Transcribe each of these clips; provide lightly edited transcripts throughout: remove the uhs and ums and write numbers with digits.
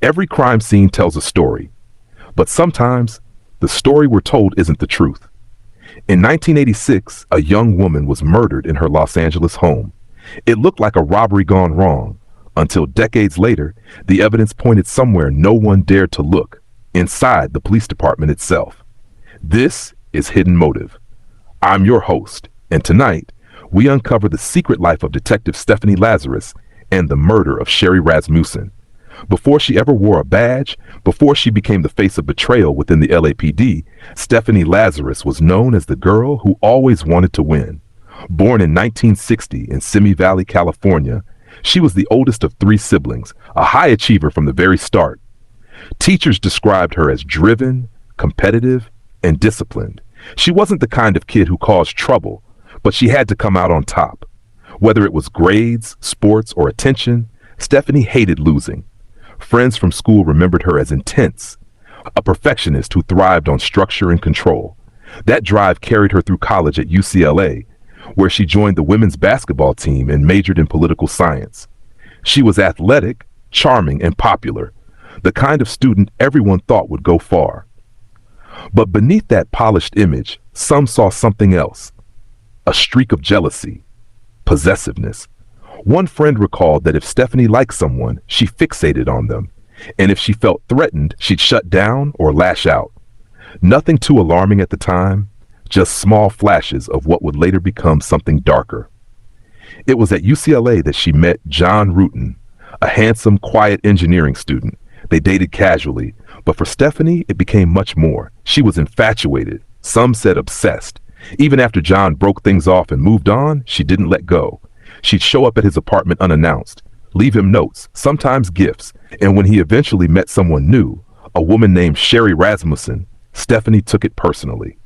Every crime scene tells a story, but sometimes the story we're told isn't the truth. In 1986, a young woman was murdered in her Los Angeles home. It looked like a robbery gone wrong, until decades later, the evidence pointed somewhere no one dared to look, inside the police department itself. This is Hidden Motive. I'm your host, and tonight, we uncover the secret life of Detective Stephanie Lazarus and the murder of Sherri Rasmussen. Before she ever wore a badge, before she became the face of betrayal within the LAPD, Stephanie Lazarus was known as the girl who always wanted to win. Born in 1960 in Simi Valley, California, she was the oldest of 3 siblings, a high achiever from the very start. Teachers described her as driven, competitive, and disciplined. She wasn't the kind of kid who caused trouble, but she had to come out on top. Whether it was grades, sports, or attention, Stephanie hated losing. Friends from school remembered her as intense, a perfectionist who thrived on structure and control. That drive carried her through college at UCLA, where she joined the women's basketball team and majored in political science. She was athletic, charming, and popular, the kind of student everyone thought would go far. But beneath that polished image, some saw something else, a streak of jealousy, possessiveness. One friend recalled that if Stephanie liked someone, she fixated on them, and if she felt threatened, she'd shut down or lash out. Nothing too alarming at the time, just small flashes of what would later become something darker. It was at UCLA that she met John Rutan, a handsome, quiet engineering student. They dated casually, but for Stephanie, it became much more. She was infatuated, some said obsessed. Even after John broke things off and moved on, she didn't let go. She'd show up at his apartment unannounced, leave him notes, sometimes gifts, and when he eventually met someone new, a woman named Sherri Rasmussen, Stephanie took it personally.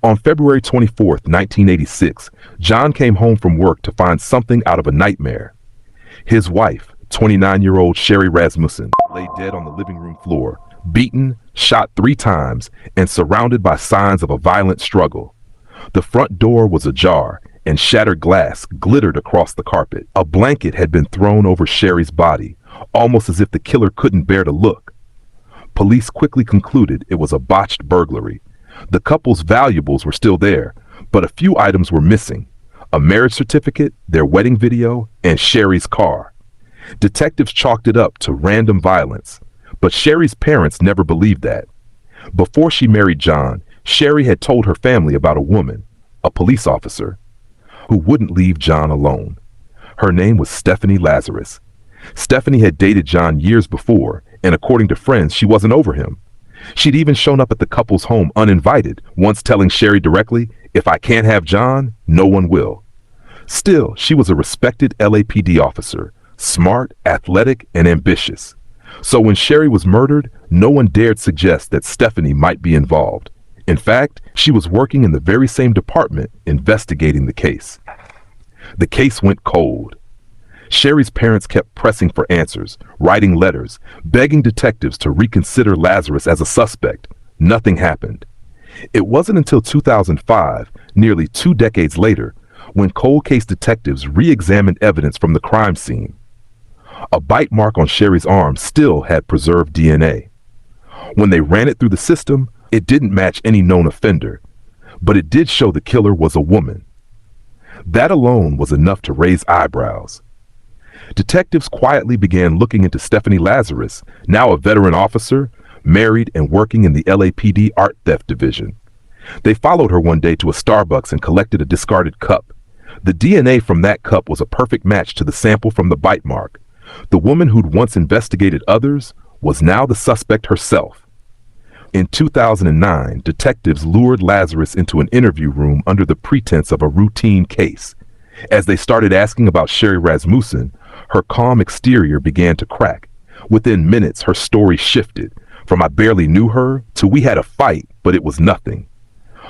On February 24, 1986, John came home from work to find something out of a nightmare. His wife, 29-year-old Sherri Rasmussen, lay dead on the living room floor, beaten, shot 3 times, and surrounded by signs of a violent struggle. The front door was ajar, and shattered glass glittered across the carpet. A blanket had been thrown over Sherri's body, almost as if the killer couldn't bear to look. Police quickly concluded it was a botched burglary. The couple's valuables were still there, but a few items were missing: a marriage certificate, their wedding video, and Sherri's car. Detectives chalked it up to random violence, but Sherri's parents never believed that. Before she married John, Sherri had told her family about a woman, a police officer, who wouldn't leave John alone. Her name was Stephanie Lazarus. Stephanie had dated John years before, and according to friends, she wasn't over him. She'd even shown up at the couple's home uninvited, once telling Sherri directly, "If I can't have John, no one will." Still, she was a respected LAPD officer, smart, athletic, and ambitious. So when Sherri was murdered, no one dared suggest that Stephanie might be involved. In fact, she was working in the very same department investigating the case. The case went cold. Sherri's parents kept pressing for answers, writing letters, begging detectives to reconsider Lazarus as a suspect. Nothing happened. It wasn't until 2005, nearly 2 decades later, when cold case detectives re-examined evidence from the crime scene. A bite mark on Sherri's arm still had preserved DNA. When they ran it through the system, it didn't match any known offender, but it did show the killer was a woman. That alone was enough to raise eyebrows. Detectives quietly began looking into Stephanie Lazarus, now a veteran officer, married and working in the LAPD art theft division. They followed her one day to a Starbucks and collected a discarded cup. The DNA from that cup was a perfect match to the sample from the bite mark. The woman who'd once investigated others was now the suspect herself. In 2009, detectives lured Lazarus into an interview room under the pretense of a routine case. As they started asking about Sherri Rasmussen, her calm exterior began to crack. Within minutes, her story shifted from "I barely knew her" to "we had a fight, but it was nothing."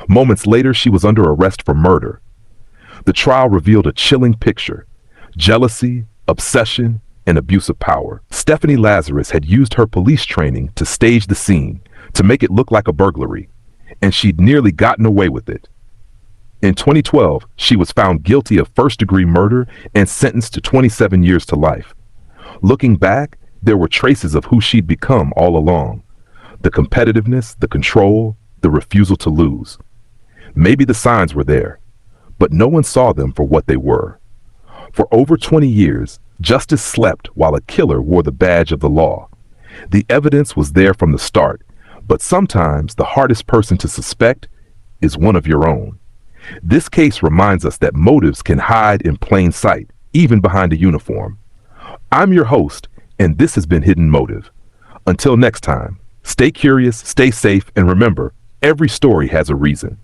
Moments later, she was under arrest for murder. The trial revealed a chilling picture: jealousy, obsession, and abuse of power. Stephanie Lazarus had used her police training to stage the scene, to make it look like a burglary, and she'd nearly gotten away with it. In 2012, she was found guilty of first-degree murder and sentenced to 27 years to life. Looking back, There were traces of who she'd become all along. The competitiveness, the control, the refusal to lose. Maybe the signs were there, but no one saw them for what they were. For over 20 years, justice slept while a killer wore the badge of the law. The evidence was there from the start, but sometimes the hardest person to suspect is one of your own. This case reminds us that motives can hide in plain sight, even behind a uniform. I'm your host, and this has been Hidden Motive. Until next time, stay curious, stay safe, and remember, every story has a reason.